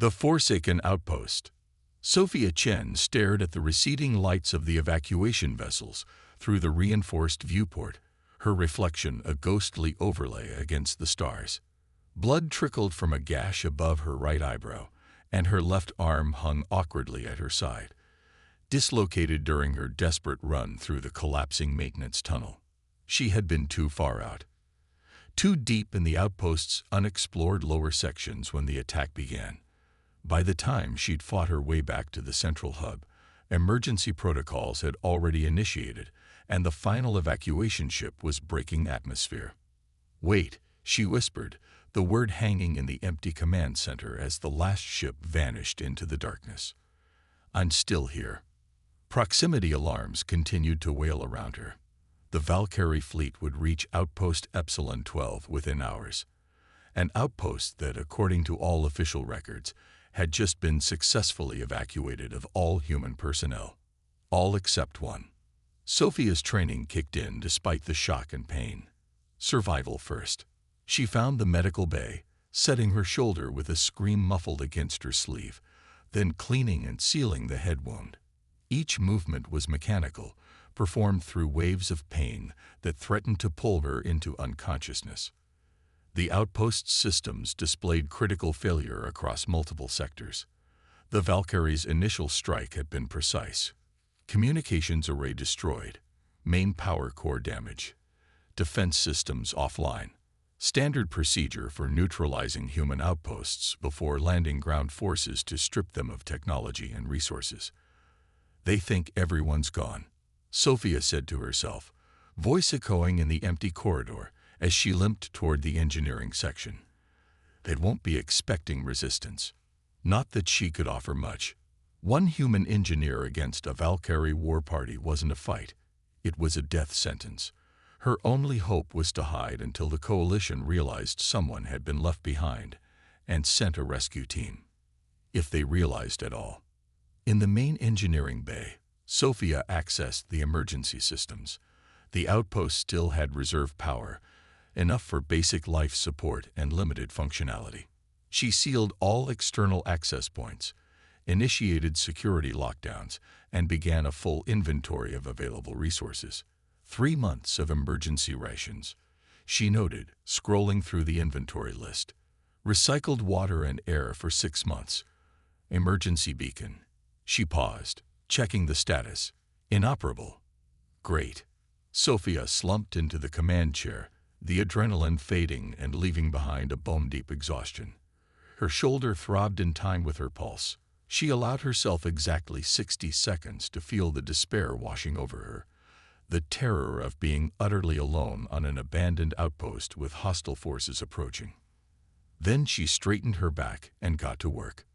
The Forsaken Outpost. Sophia Chen stared at the receding lights of the evacuation vessels through the reinforced viewport, her reflection a ghostly overlay against the stars. Blood trickled from a gash above her right eyebrow, and her left arm hung awkwardly at her side, dislocated during her desperate run through the collapsing maintenance tunnel. She had been too far out, too deep in the outpost's unexplored lower sections when the attack began. By the time she'd fought her way back to the central hub, emergency protocols had already initiated, and the final evacuation ship was breaking atmosphere. "Wait," she whispered, the word hanging in the empty command center as the last ship vanished into the darkness. "I'm still here." Proximity alarms continued to wail around her. The Valkyrie fleet would reach Outpost Epsilon 12 within hours, an outpost that, according to all official records, had just been successfully evacuated of all human personnel. All except one. Sophia's training kicked in despite the shock and pain. Survival first. She found the medical bay, setting her shoulder with a scream muffled against her sleeve, then cleaning and sealing the head wound. Each movement was mechanical, performed through waves of pain that threatened to pull her into unconsciousness. The outpost's systems displayed critical failure across multiple sectors. The Valkyrie's initial strike had been precise. Communications array destroyed, main power core damage, defense systems offline. Standard procedure for neutralizing human outposts before landing ground forces to strip them of technology and resources. "They think everyone's gone," Sophia said to herself, voice echoing in the empty corridor as she limped toward the engineering section. "They won't be expecting resistance." Not that she could offer much. One human engineer against a Valkyrie war party wasn't a fight. It was a death sentence. Her only hope was to hide until the coalition realized someone had been left behind and sent a rescue team. If they realized at all. In the main engineering bay, Sophia accessed the emergency systems. The outpost still had reserve power, enough for basic life support and limited functionality. She sealed all external access points, initiated security lockdowns, and began a full inventory of available resources. 3 months of emergency rations, she noted, scrolling through the inventory list. Recycled water and air for 6 months. Emergency beacon. She paused, checking the status. Inoperable. Great. Sophia slumped into the command chair, the adrenaline fading and leaving behind a bone-deep exhaustion. Her shoulder throbbed in time with her pulse. She allowed herself exactly 60 seconds to feel the despair washing over her, the terror of being utterly alone on an abandoned outpost with hostile forces approaching. Then she straightened her back and got to work.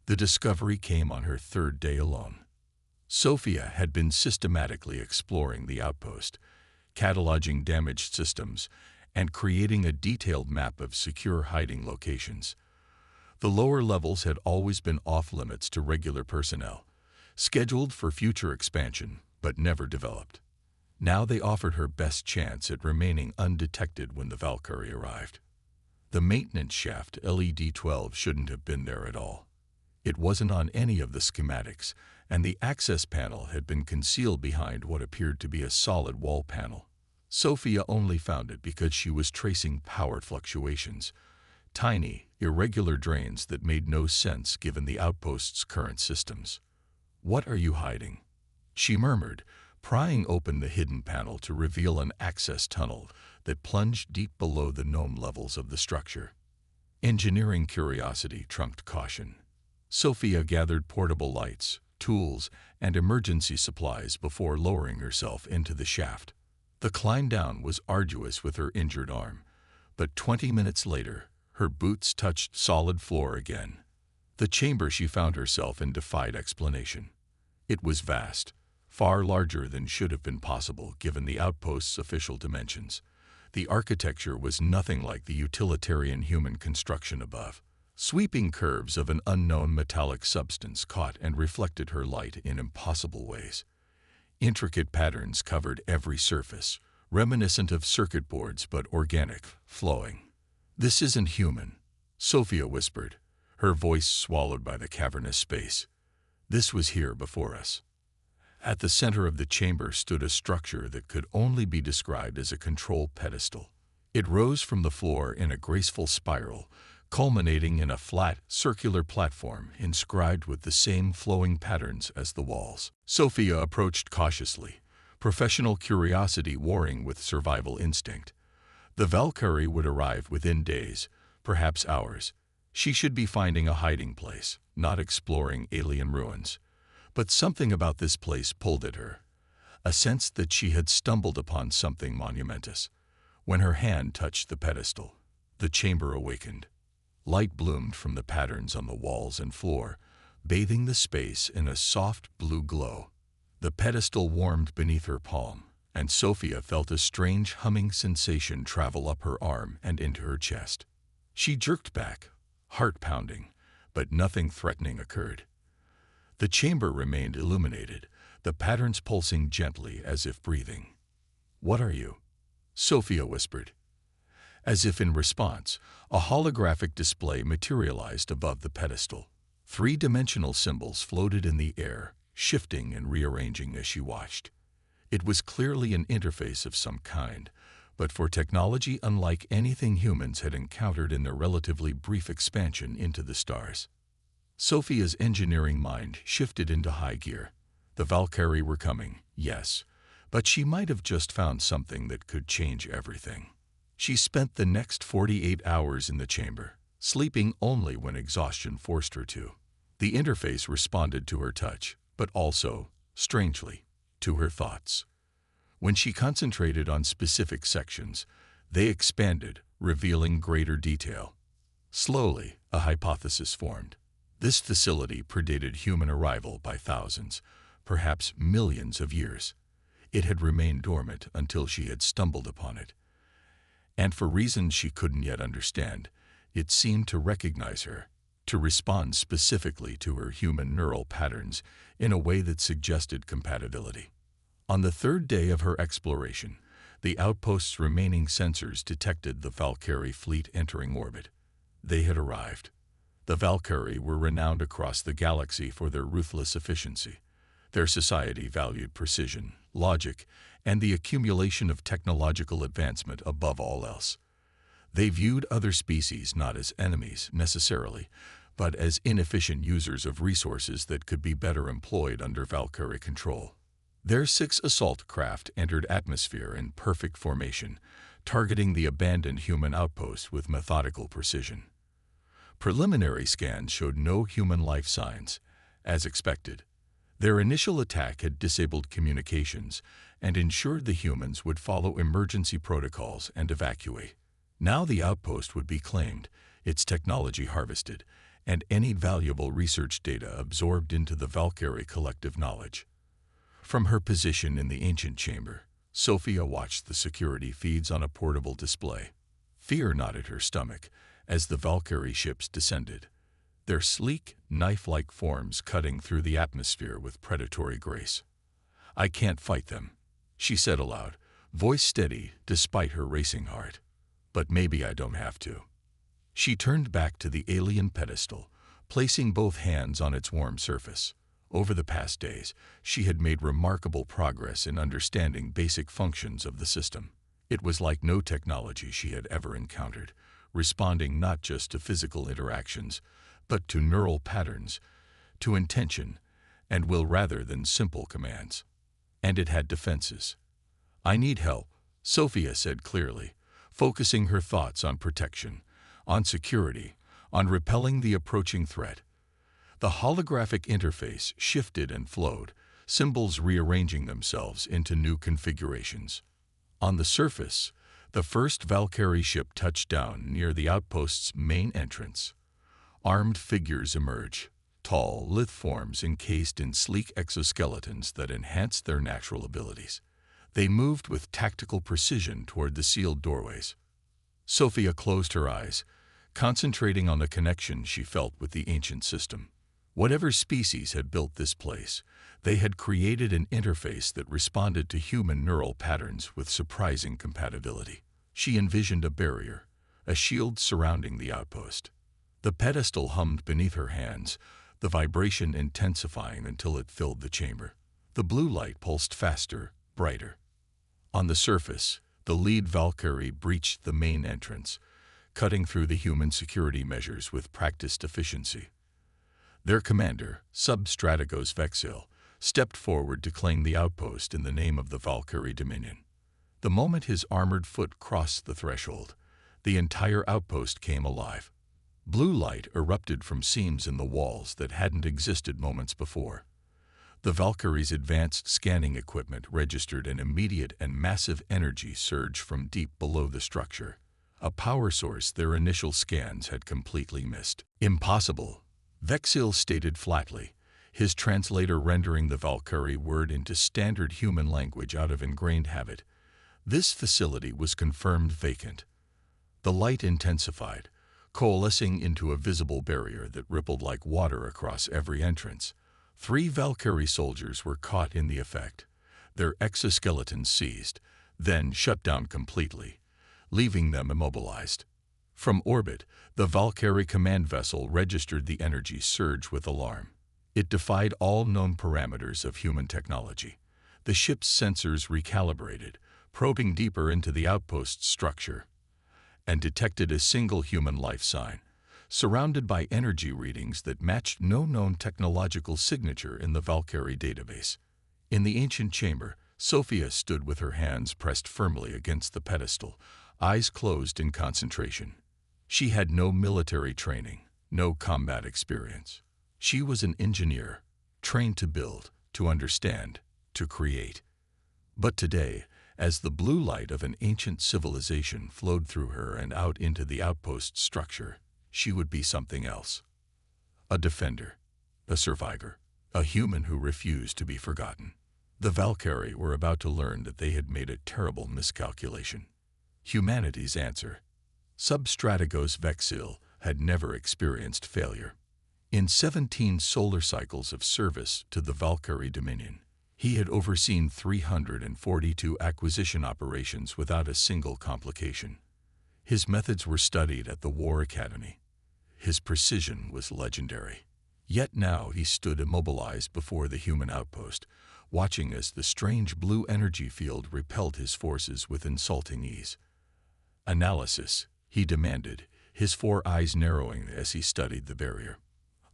The discovery came on her 3rd day alone. Sophia had been systematically exploring the outpost, cataloging damaged systems, and creating a detailed map of secure hiding locations. The lower levels had always been off-limits to regular personnel, scheduled for future expansion, but never developed. Now they offered her best chance at remaining undetected when the Valkyrie arrived. The maintenance shaft LED-12 shouldn't have been there at all. It wasn't on any of the schematics, and the access panel had been concealed behind what appeared to be a solid wall panel. Sophia only found it because she was tracing power fluctuations, tiny, irregular drains that made no sense given the outpost's current systems. "What are you hiding?" she murmured, prying open the hidden panel to reveal an access tunnel that plunged deep below the gnome levels of the structure. Engineering curiosity trumped caution. Sophia gathered portable lights, tools, and emergency supplies before lowering herself into the shaft. The climb down was arduous with her injured arm, but 20 minutes later, her boots touched solid floor again. The chamber she found herself in defied explanation. It was vast, far larger than should have been possible given the outpost's official dimensions. The architecture was nothing like the utilitarian human construction above. Sweeping curves of an unknown metallic substance caught and reflected her light in impossible ways. Intricate patterns covered every surface, reminiscent of circuit boards but organic, flowing. "This isn't human," Sophia whispered, her voice swallowed by the cavernous space. This was here before us. At the center of the chamber stood a structure that could only be described as a control pedestal. It rose from the floor in a graceful spiral, culminating in a flat, circular platform inscribed with the same flowing patterns as the walls. Sophia approached cautiously, professional curiosity warring with survival instinct. The Valkyrie would arrive within days, perhaps hours. She should be finding a hiding place, not exploring alien ruins. But something about this place pulled at her, a sense that she had stumbled upon something monumentous. When her hand touched the pedestal, the chamber awakened. Light bloomed from the patterns on the walls and floor, bathing the space in a soft blue glow. The pedestal warmed beneath her palm, and Sophia felt a strange humming sensation travel up her arm and into her chest. She jerked back, heart pounding, but nothing threatening occurred. The chamber remained illuminated, the patterns pulsing gently as if breathing. "What are you?" Sophia whispered. As if in response, a holographic display materialized above the pedestal. Three-dimensional symbols floated in the air, shifting and rearranging as she watched. It was clearly an interface of some kind, but for technology unlike anything humans had encountered in their relatively brief expansion into the stars. Sophia's engineering mind shifted into high gear. The Valkyrie were coming, yes, but she might have just found something that could change everything. She spent the next 48 hours in the chamber, sleeping only when exhaustion forced her to. The interface responded to her touch, but also, strangely, to her thoughts. When she concentrated on specific sections, they expanded, revealing greater detail. Slowly, a hypothesis formed. This facility predated human arrival by thousands, perhaps millions of years. It had remained dormant until she had stumbled upon it. And for reasons she couldn't yet understand, it seemed to recognize her, to respond specifically to her human neural patterns in a way that suggested compatibility. On the third day of her exploration, the outpost's remaining sensors detected the Valkyrie fleet entering orbit. They had arrived. The Valkyrie were renowned across the galaxy for their ruthless efficiency. Their society valued precision, logic, and the accumulation of technological advancement above all else. They viewed other species not as enemies necessarily, but as inefficient users of resources that could be better employed under Valkyrie control. Their 6 assault craft entered atmosphere in perfect formation, targeting the abandoned human outpost with methodical precision. Preliminary scans showed no human life signs, as expected. Their initial attack had disabled communications and ensured the humans would follow emergency protocols and evacuate. Now the outpost would be claimed, its technology harvested, and any valuable research data absorbed into the Valkyrie collective knowledge. From her position in the ancient chamber, Sophia watched the security feeds on a portable display. Fear knotted her stomach as the Valkyrie ships descended, their sleek, knife-like forms cutting through the atmosphere with predatory grace. "I can't fight them," she said aloud, voice steady despite her racing heart. "But maybe I don't have to." She turned back to the alien pedestal, placing both hands on its warm surface. Over the past days, she had made remarkable progress in understanding basic functions of the system. It was like no technology she had ever encountered, responding not just to physical interactions, but to neural patterns, to intention, and will rather than simple commands. And it had defenses. "I need help," Sophia said clearly, focusing her thoughts on protection, on security, on repelling the approaching threat. The holographic interface shifted and flowed, symbols rearranging themselves into new configurations. On the surface, the first Valkyrie ship touched down near the outpost's main entrance. Armed figures emerge, tall, lithe forms encased in sleek exoskeletons that enhanced their natural abilities. They moved with tactical precision toward the sealed doorways. Sophia closed her eyes, concentrating on the connection she felt with the ancient system. Whatever species had built this place, they had created an interface that responded to human neural patterns with surprising compatibility. She envisioned a barrier, a shield surrounding the outpost. The pedestal hummed beneath her hands, the vibration intensifying until it filled the chamber. The blue light pulsed faster, brighter. On the surface, the lead Valkyrie breached the main entrance, cutting through the human security measures with practiced efficiency. Their commander, Sub-Strategos Vexil, stepped forward to claim the outpost in the name of the Valkyrie Dominion. The moment his armored foot crossed the threshold, the entire outpost came alive. Blue light erupted from seams in the walls that hadn't existed moments before. The Valkyrie's advanced scanning equipment registered an immediate and massive energy surge from deep below the structure, a power source their initial scans had completely missed. Impossible, Vexil stated flatly, his translator rendering the Valkyrie word into standard human language out of ingrained habit. This facility was confirmed vacant. The light intensified, coalescing into a visible barrier that rippled like water across every entrance. 3 Valkyrie soldiers were caught in the effect, their exoskeletons seized, then shut down completely, leaving them immobilized. From orbit, the Valkyrie command vessel registered the energy surge with alarm. It defied all known parameters of human technology. The ship's sensors recalibrated, probing deeper into the outpost's structure, and detected a single human life sign, surrounded by energy readings that matched no known technological signature in the Valkyrie database. In the ancient chamber, Sophia stood with her hands pressed firmly against the pedestal, eyes closed in concentration. She had no military training, no combat experience. She was an engineer, trained to build, to understand, to create. But today, as the blue light of an ancient civilization flowed through her and out into the outpost structure, she would be something else. A defender, a survivor, a human who refused to be forgotten. The Valkyrie were about to learn that they had made a terrible miscalculation. Humanity's answer. Sub-Strategos Vexil had never experienced failure. In 17 solar cycles of service to the Valkyrie Dominion, he had overseen 342 acquisition operations without a single complication. His methods were studied at the War Academy. His precision was legendary. Yet now he stood immobilized before the human outpost, watching as the strange blue energy field repelled his forces with insulting ease. Analysis, he demanded, his 4 eyes narrowing as he studied the barrier.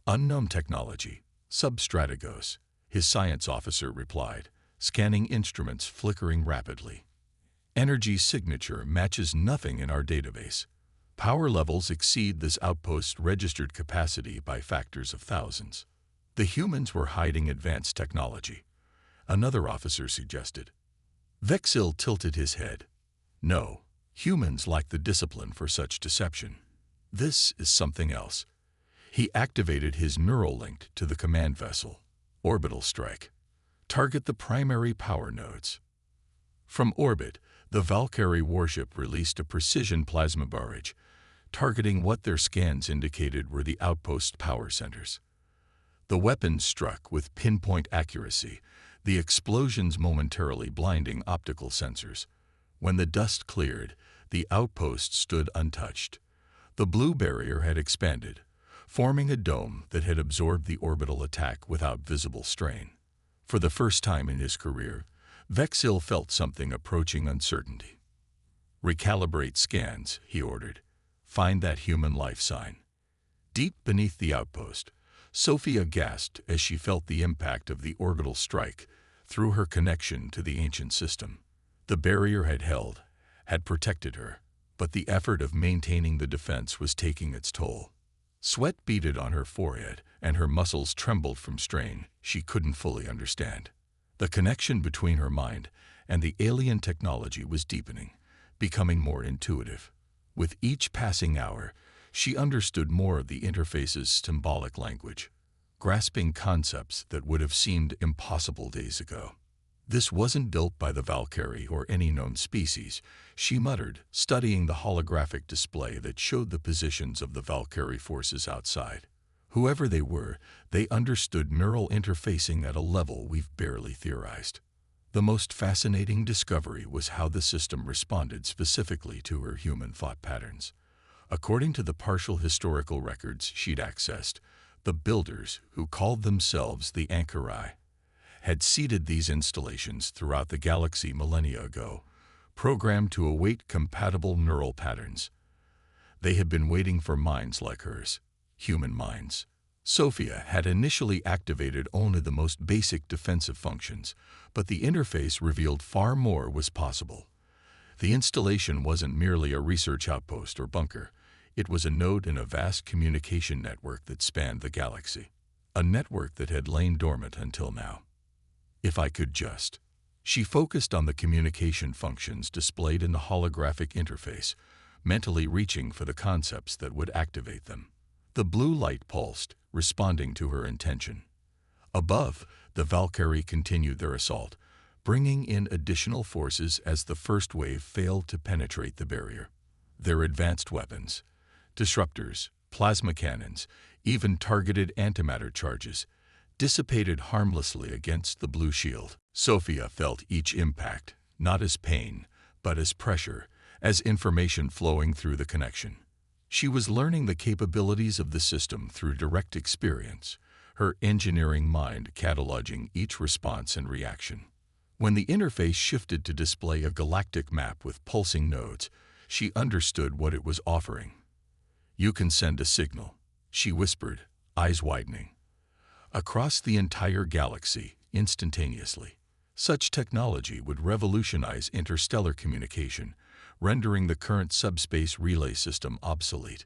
Unknown technology, Sub-Strategos, his science officer replied, scanning instruments flickering rapidly. Energy signature matches nothing in our database. Power levels exceed this outpost's registered capacity by factors of thousands. The humans were hiding advanced technology, another officer suggested. Vexil tilted his head. No, humans lack the discipline for such deception. This is something else. He activated his neural link to the command vessel. Orbital strike. Target the primary power nodes. From orbit, the Valkyrie warship released a precision plasma barrage, targeting what their scans indicated were the outpost power centers. The weapon struck with pinpoint accuracy, the explosions momentarily blinding optical sensors. When the dust cleared, the outpost stood untouched. The blue barrier had expanded, forming a dome that had absorbed the orbital attack without visible strain. For the first time in his career, Vexil felt something approaching uncertainty. Recalibrate scans, he ordered. Find that human life sign. Deep beneath the outpost, Sophia gasped as she felt the impact of the orbital strike through her connection to the ancient system. The barrier had held, had protected her, but the effort of maintaining the defense was taking its toll. Sweat beaded on her forehead, and her muscles trembled from strain she couldn't fully understand. The connection between her mind and the alien technology was deepening, becoming more intuitive. With each passing hour, she understood more of the interface's symbolic language, grasping concepts that would have seemed impossible days ago. This wasn't built by the Valkyrie or any known species, she muttered, studying the holographic display that showed the positions of the Valkyrie forces outside. Whoever they were, they understood neural interfacing at a level we've barely theorized. The most fascinating discovery was how the system responded specifically to her human thought patterns. According to the partial historical records she'd accessed, the builders, who called themselves the Anchori, had seeded these installations throughout the galaxy millennia ago, programmed to await compatible neural patterns. They had been waiting for minds like hers, human minds. Sophia had initially activated only the most basic defensive functions, but the interface revealed far more was possible. The installation wasn't merely a research outpost or bunker. It was a node in a vast communication network that spanned the galaxy, a network that had lain dormant until now. If I could just. She focused on the communication functions displayed in the holographic interface, mentally reaching for the concepts that would activate them. The blue light pulsed, responding to her intention. Above, the Valkyrie continued their assault, bringing in additional forces as the first wave failed to penetrate the barrier. Their advanced weapons, disruptors, plasma cannons, even targeted antimatter charges, dissipated harmlessly against the blue shield. Sophia felt each impact, not as pain, but as pressure, as information flowing through the connection. She was learning the capabilities of the system through direct experience, her engineering mind cataloging each response and reaction. When the interface shifted to display a galactic map with pulsing nodes, she understood what it was offering. "You can send a signal," she whispered, eyes widening. "Across the entire galaxy, instantaneously." Such technology would revolutionize interstellar communication, rendering the current subspace relay system obsolete.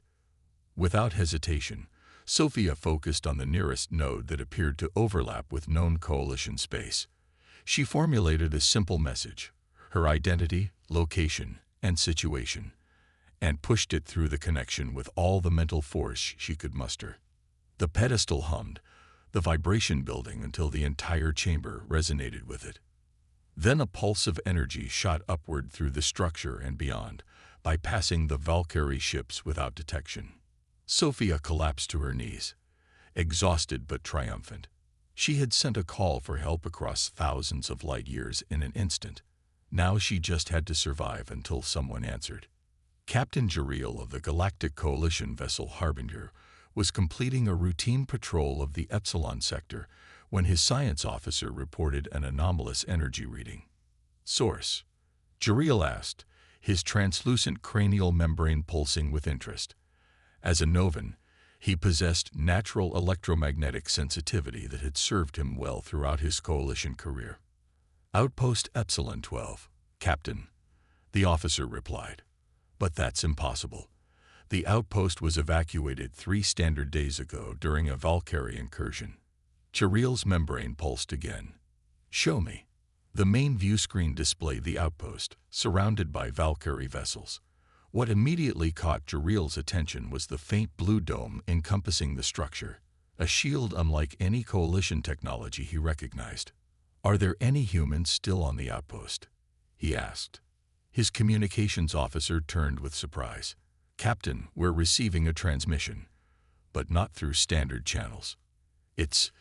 Without hesitation, Sophia focused on the nearest node that appeared to overlap with known coalition space. She formulated a simple message, her identity, location, and situation, and pushed it through the connection with all the mental force she could muster. The pedestal hummed, the vibration building until the entire chamber resonated with it. Then a pulse of energy shot upward through the structure and beyond, bypassing the Valkyrie ships without detection. Sophia collapsed to her knees, exhausted but triumphant. She had sent a call for help across thousands of light years in an instant. Now she just had to survive until someone answered. Captain Jariel of the Galactic Coalition vessel Harbinger was completing a routine patrol of the Epsilon sector when his science officer reported an anomalous energy reading. "Source?" Jariel asked, his translucent cranial membrane pulsing with interest. As a Novan, he possessed natural electromagnetic sensitivity that had served him well throughout his coalition career. "Outpost Epsilon 12, Captain," the officer replied. "But that's impossible. The outpost was evacuated 3 standard days ago during a Valkyrie incursion." Jariel's membrane pulsed again. "Show me." The main view screen displayed the outpost, surrounded by Valkyrie vessels. What immediately caught Jariel's attention was the faint blue dome encompassing the structure, a shield unlike any coalition technology he recognized. "Are there any humans still on the outpost?" he asked. His communications officer turned with surprise. "Captain, we're receiving a transmission, but not through standard channels. It's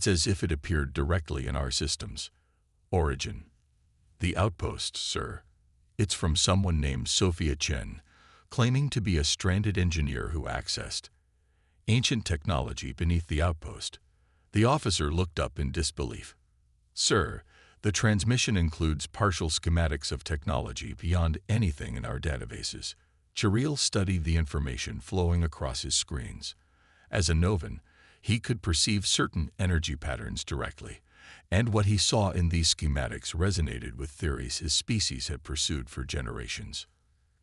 as if it appeared directly in our systems. Origin." "The outpost, sir. It's from someone named Sophia Chen, claiming to be a stranded engineer who accessed ancient technology beneath the outpost." The officer looked up in disbelief. "Sir, the transmission includes partial schematics of technology beyond anything in our databases." Jariel studied the information flowing across his screens. As a Novan, he could perceive certain energy patterns directly, and what he saw in these schematics resonated with theories his species had pursued for generations.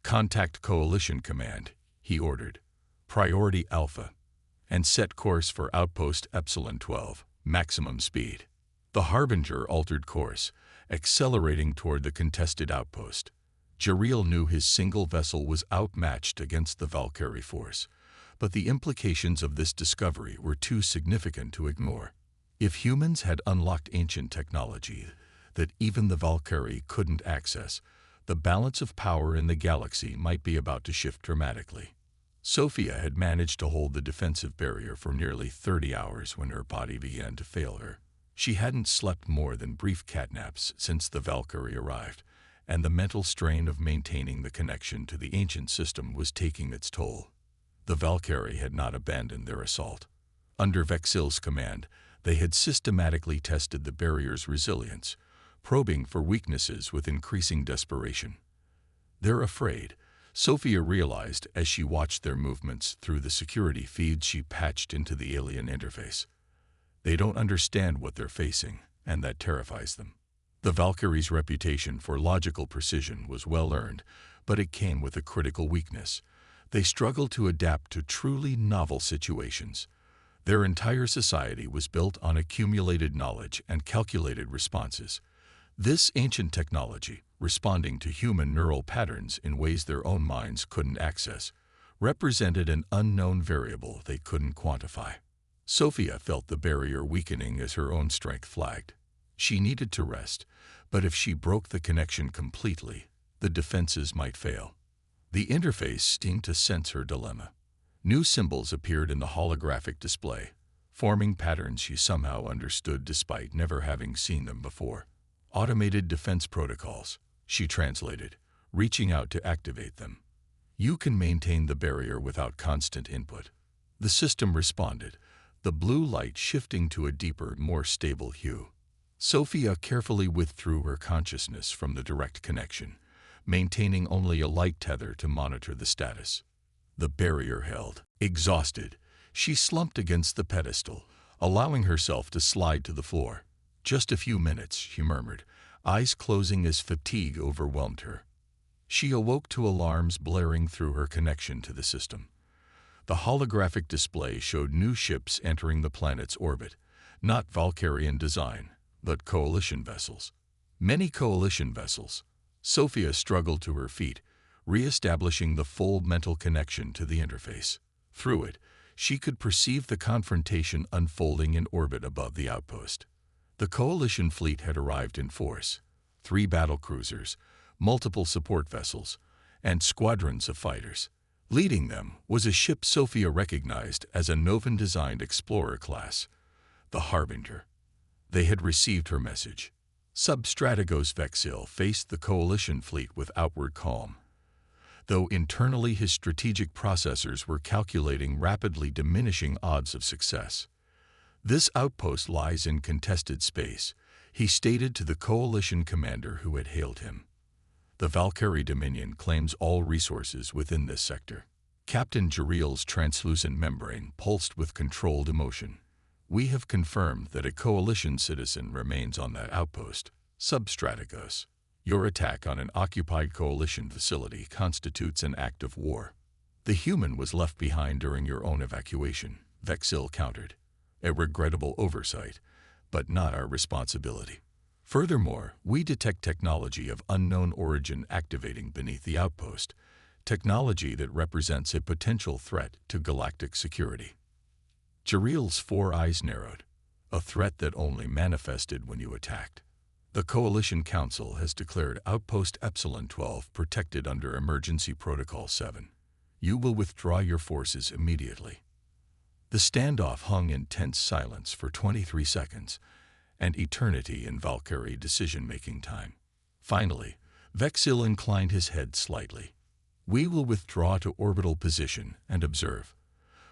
"Contact Coalition Command," he ordered. "Priority Alpha, and set course for Outpost Epsilon 12, maximum speed." The Harbinger altered course, accelerating toward the contested outpost. Jariel knew his single vessel was outmatched against the Valkyrie force, but the implications of this discovery were too significant to ignore. If humans had unlocked ancient technology that even the Valkyrie couldn't access, the balance of power in the galaxy might be about to shift dramatically. Sophia had managed to hold the defensive barrier for nearly 30 hours when her body began to fail her. She hadn't slept more than brief catnaps since the Valkyrie arrived, and the mental strain of maintaining the connection to the ancient system was taking its toll. The Valkyrie had not abandoned their assault. Under Vexil's command, they had systematically tested the barrier's resilience, probing for weaknesses with increasing desperation. "They're afraid," Sophia realized as she watched their movements through the security feeds she patched into the alien interface. "They don't understand what they're facing, and that terrifies them." The Valkyrie's reputation for logical precision was well earned, but it came with a critical weakness. They struggled to adapt to truly novel situations. Their entire society was built on accumulated knowledge and calculated responses. This ancient technology, responding to human neural patterns in ways their own minds couldn't access, represented an unknown variable they couldn't quantify. Sophia felt the barrier weakening as her own strength flagged. She needed to rest, but if she broke the connection completely, the defenses might fail. The interface seemed to sense her dilemma. New symbols appeared in the holographic display, forming patterns she somehow understood despite never having seen them before. "Automated defense protocols," she translated, reaching out to activate them. "You can maintain the barrier without constant input." The system responded, the blue light shifting to a deeper, more stable hue. Sophia carefully withdrew her consciousness from the direct connection, maintaining only a light tether to monitor the status. The barrier held. Exhausted, she slumped against the pedestal, allowing herself to slide to the floor. "Just a few minutes," she murmured, eyes closing as fatigue overwhelmed her. She awoke to alarms blaring through her connection to the system. The holographic display showed new ships entering the planet's orbit, not Valkyrian design, but coalition vessels. Many coalition vessels. Sophia struggled to her feet, re-establishing the full mental connection to the interface. Through it, she could perceive the confrontation unfolding in orbit above the outpost. The coalition fleet had arrived in force: 3 battlecruisers, multiple support vessels, and squadrons of fighters. Leading them was a ship Sophia recognized as a Novan-designed explorer class, the Harbinger. They had received her message. Substrategos Vexil faced the coalition fleet with outward calm, though internally his strategic processors were calculating rapidly diminishing odds of success. "This outpost lies in contested space," he stated to the coalition commander who had hailed him. "The Valkyrie Dominion claims all resources within this sector." Captain Jariel's translucent membrane pulsed with controlled emotion. "We have confirmed that a coalition citizen remains on that outpost, Substrategos. Your attack on an occupied coalition facility constitutes an act of war. The human was left behind during your own evacuation," Vexil countered. "A regrettable oversight, but not our responsibility. Furthermore, we detect technology of unknown origin activating beneath the outpost, technology that represents a potential threat to galactic security." Jariel's 4 eyes narrowed. "A threat that only manifested when you attacked. The Coalition Council has declared Outpost Epsilon 12 protected under Emergency Protocol 7. You will withdraw your forces immediately." The standoff hung in tense silence for 23 seconds, an eternity in Valkyrie decision-making time. Finally, Vexil inclined his head slightly. "We will withdraw to orbital position and observe.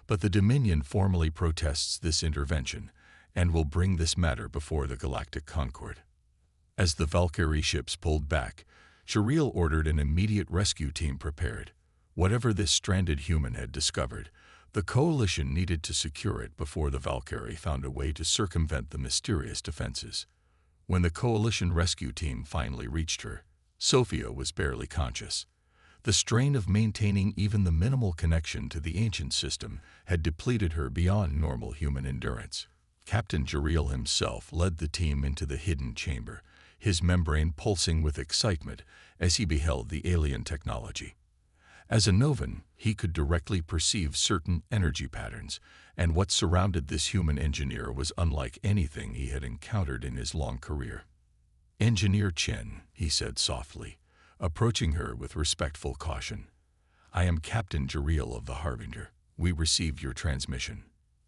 But the Dominion formally protests this intervention and will bring this matter before the Galactic Concord." As the Valkyrie ships pulled back, Jariel ordered an immediate rescue team prepared. Whatever this stranded human had discovered, the Coalition needed to secure it before the Valkyrie found a way to circumvent the mysterious defenses. When the Coalition rescue team finally reached her, Sophia was barely conscious. The strain of maintaining even the minimal connection to the ancient system had depleted her beyond normal human endurance. Captain Jariel himself led the team into the hidden chamber, his membrane pulsing with excitement as he beheld the alien technology. As a Novan, he could directly perceive certain energy patterns, and what surrounded this human engineer was unlike anything he had encountered in his long career. "Engineer Chen," he said softly, approaching her with respectful caution. "I am Captain Jariel of the Harbinger. We received your transmission."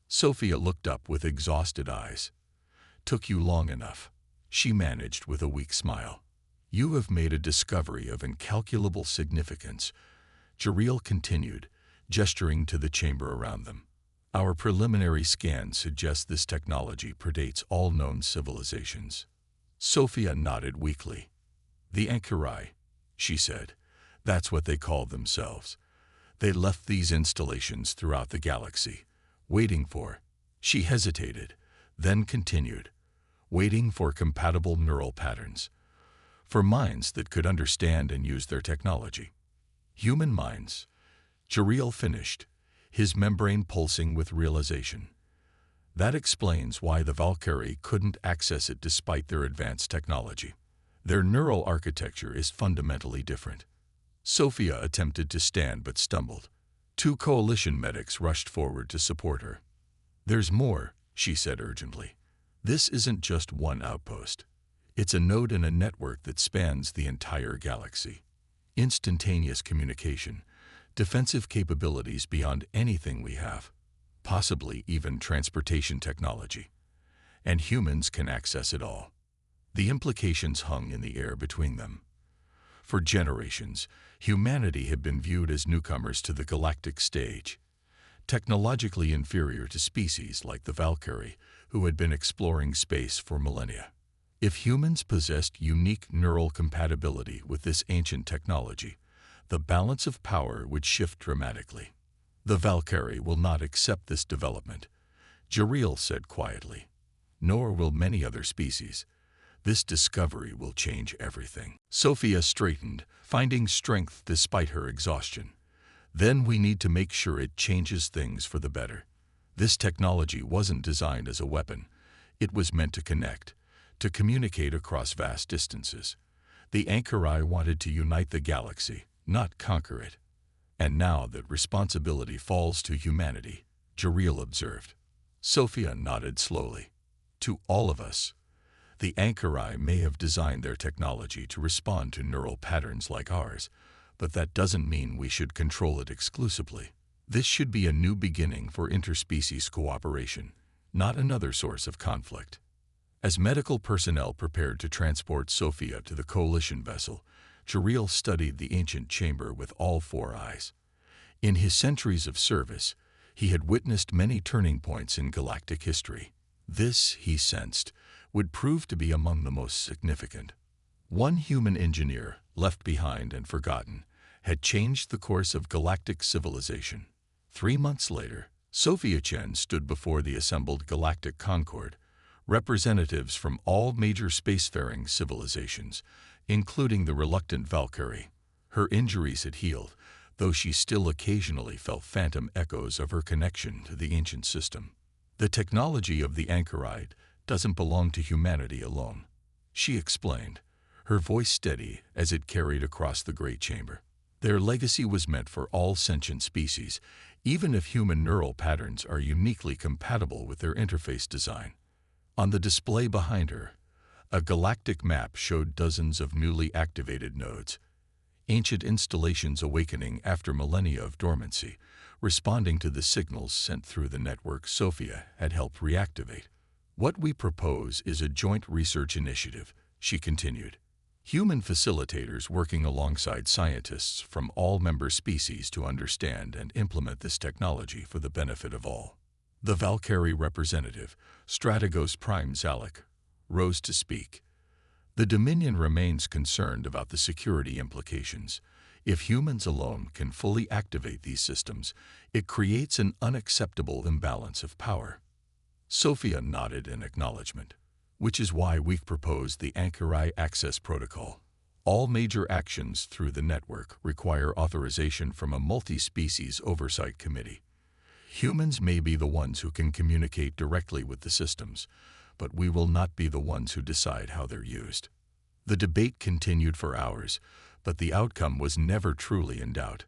Sophia looked up with exhausted eyes. "Took you long enough," she managed with a weak smile. "You have made a discovery of incalculable significance," Jariel continued, gesturing to the chamber around them. Our preliminary scans suggest this technology predates all known civilizations. Sophia nodded weakly. The Ankarai, she said. That's what they call themselves. They left these installations throughout the galaxy, waiting for— She hesitated, then continued, waiting for compatible neural patterns, for minds that could understand and use their technology. Human minds. Jariel finished, his membrane pulsing with realization. That explains why the Valkyrie couldn't access it despite their advanced technology. Their neural architecture is fundamentally different. Sophia attempted to stand but stumbled. Two coalition medics rushed forward to support her. There's more, she said urgently. This isn't just one outpost. It's a node in a network that spans the entire galaxy. Instantaneous communication, defensive capabilities beyond anything we have, possibly even transportation technology. And humans can access it all. The implications hung in the air between them. For generations, humanity had been viewed as newcomers to the galactic stage, technologically inferior to species like the Valkyrie, who had been exploring space for millennia. If humans possessed unique neural compatibility with this ancient technology, the balance of power would shift dramatically. The Valkyrie will not accept this development, Jariel said quietly. Nor will many other species. This discovery will change everything. Sophia straightened, finding strength despite her exhaustion. Then we need to make sure it changes things for the better. This technology wasn't designed as a weapon. It was meant to connect, to communicate across vast distances. The Ankarai wanted to unite the galaxy, not conquer it. And now that responsibility falls to humanity, Jariel observed. Sophia nodded slowly. To all of us. The Ankarai may have designed their technology to respond to neural patterns like ours, but that doesn't mean we should control it exclusively. This should be a new beginning for interspecies cooperation, not another source of conflict. As medical personnel prepared to transport Sophia to the coalition vessel, Jariel studied the ancient chamber with all four eyes. In his centuries of service, he had witnessed many turning points in galactic history. This, he sensed, would prove to be among the most significant. One human engineer, left behind and forgotten, had changed the course of galactic civilization. 3 months later, Sophia Chen stood before the assembled Galactic Concord, representatives from all major spacefaring civilizations, including the reluctant Valkyrie. Her injuries had healed, though she still occasionally felt phantom echoes of her connection to the ancient system. The technology of the Ankarai doesn't belong to humanity alone, she explained, her voice steady as it carried across the great chamber. Their legacy was meant for all sentient species, even if human neural patterns are uniquely compatible with their interface design. On the display behind her, a galactic map showed dozens of newly activated nodes, ancient installations awakening after millennia of dormancy, responding to the signals sent through the network Sophia had helped reactivate. What we propose is a joint research initiative, she continued. Human facilitators working alongside scientists from all member species to understand and implement this technology for the benefit of all. The Valkyrie representative, Strategos Prime Zalek, rose to speak. The Dominion remains concerned about the security implications. If humans alone can fully activate these systems, it creates an unacceptable imbalance of power. Sophia nodded in acknowledgement, which is why we've proposed the Ankarai Access Protocol. All major actions through the network require authorization from a multi-species oversight committee. Humans may be the ones who can communicate directly with the systems, but we will not be the ones who decide how they're used. The debate continued for hours, but the outcome was never truly in doubt.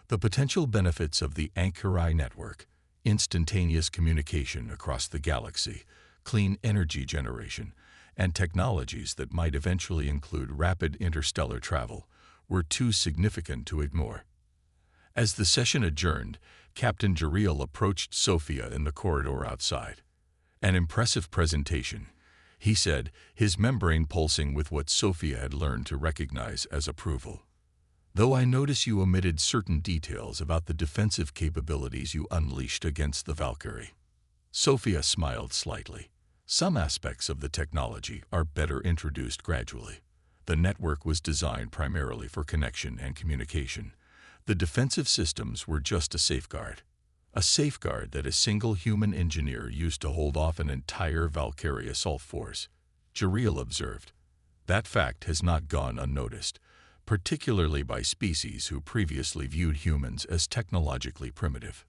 The potential benefits of the Ankarai network, instantaneous communication across the galaxy, clean energy generation, and technologies that might eventually include rapid interstellar travel, were too significant to ignore. As the session adjourned, Captain Jariel approached Sophia in the corridor outside. An impressive presentation, he said, his membrane pulsing with what Sophia had learned to recognize as approval. though I notice you omitted certain details about the defensive capabilities you unleashed against the Valkyrie." Sophia smiled slightly. "Some aspects of the technology are better introduced gradually. The network was designed primarily for connection and communication. The defensive systems were just a safeguard. A safeguard that a single human engineer used to hold off an entire Valkyrie assault force," Jariel observed. "That fact has not gone unnoticed, particularly by species who previously viewed humans as technologically primitive."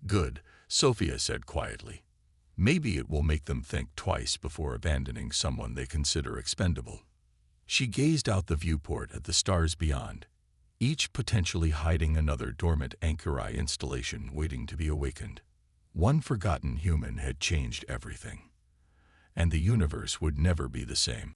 "Good," Sophia said quietly. "Maybe it will make them think twice before abandoning someone they consider expendable." She gazed out the viewport at the stars beyond, each potentially hiding another dormant Anchor-I installation waiting to be awakened. One forgotten human had changed everything, and the universe would never be the same.